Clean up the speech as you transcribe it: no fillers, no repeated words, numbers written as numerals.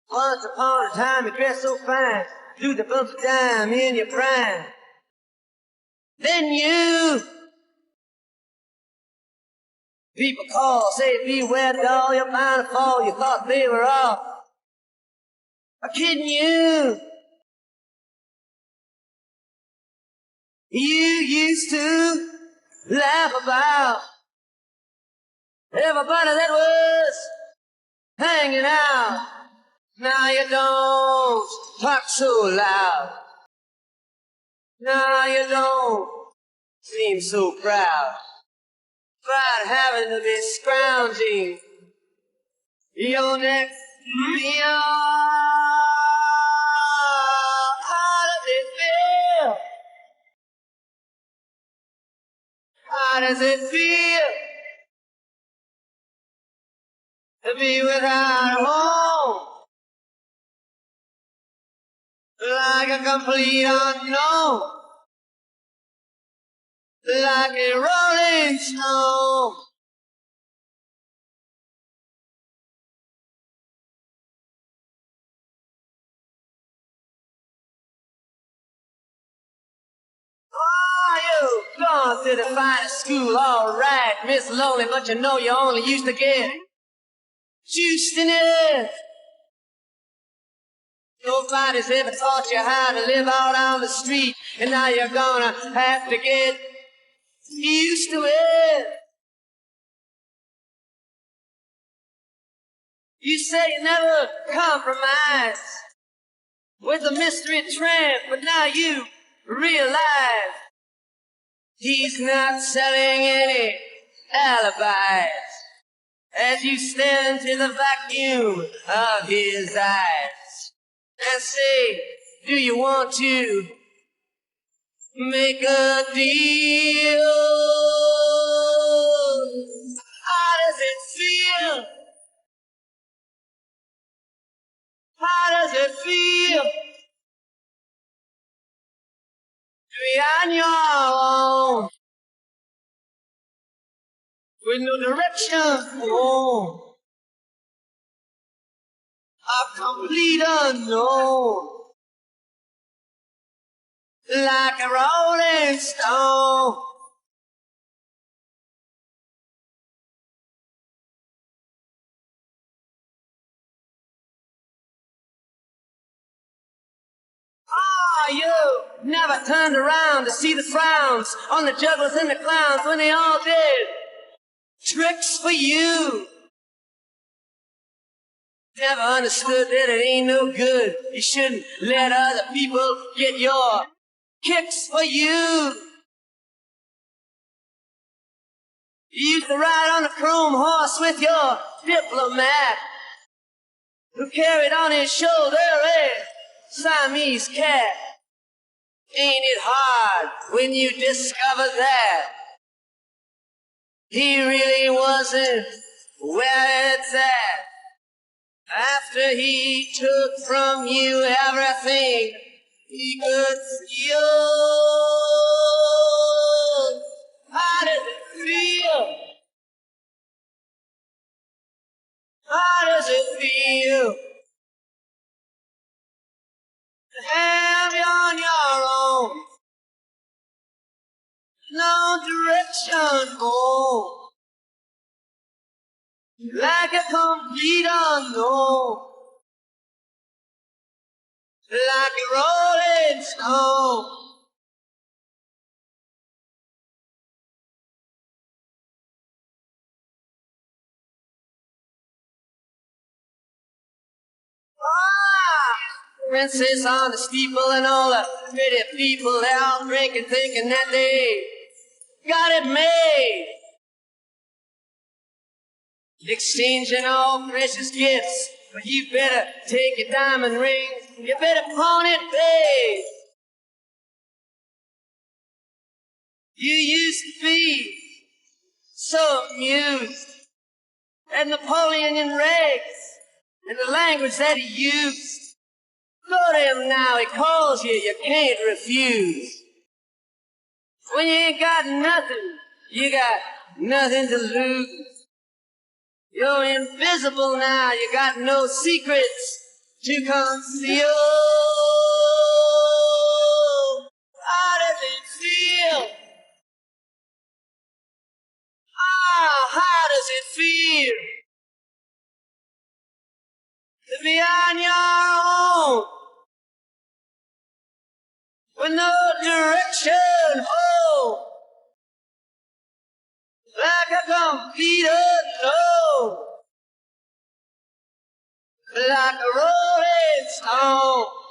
Once upon a time you dressed so fine, threw the bumps of dime in your prime. Then you, people call, say beware doll, you're bound to fall. You thought they were all kidding you. You used to laugh about everybody that was hanging out. Now you don't talk so loud. Now you don't seem so proud about having to be scrounging your next meal. How does it feel? How does it feel to be without a home? Like a complete unknown, like a rolling stone. Oh, you've gone to the finest school, all right, Miss Lonely, but you know you only used to get juiced in it. Nobody's ever taught you how to live out on the street, and now you're gonna have to get used to it. You say you never compromise with a mystery tramp, but now you realize he's not selling any alibis as you stare into the vacuum of his eyes and say, do you want to make a deal? How does it feel? How does it feel to be on your own with no direction home? A complete unknown, like a rolling stone. Oh, you never turned around to see the frowns on the jugglers and the clowns when they all did tricks for you. Never understood that it ain't no good. You shouldn't let other people get your kicks for you. You used to ride on a chrome horse with your diplomat, who carried on his shoulder a Siamese cat. Ain't it hard when you discover that he really wasn't where it's at? After he took from you everything he could steal. How does it feel? How does it feel to have you on your own? No direction home. Like a complete unknown, like a rolling stone. Princess on the steeple and all the pretty people, they're all drinking, thinking that they got it made. Exchanging all precious gifts, but you better take your diamond ring, you better pawn it, babe. You used to be so amused at Napoleon in rags and the language that he used. Go to him now, he calls you, you can't refuse. When you ain't got nothing, you got nothing to lose. You're invisible now, you got no secrets to conceal. How does it feel? How does it feel to be on your own with no direction home, like a complete unknown, like a rolling stone?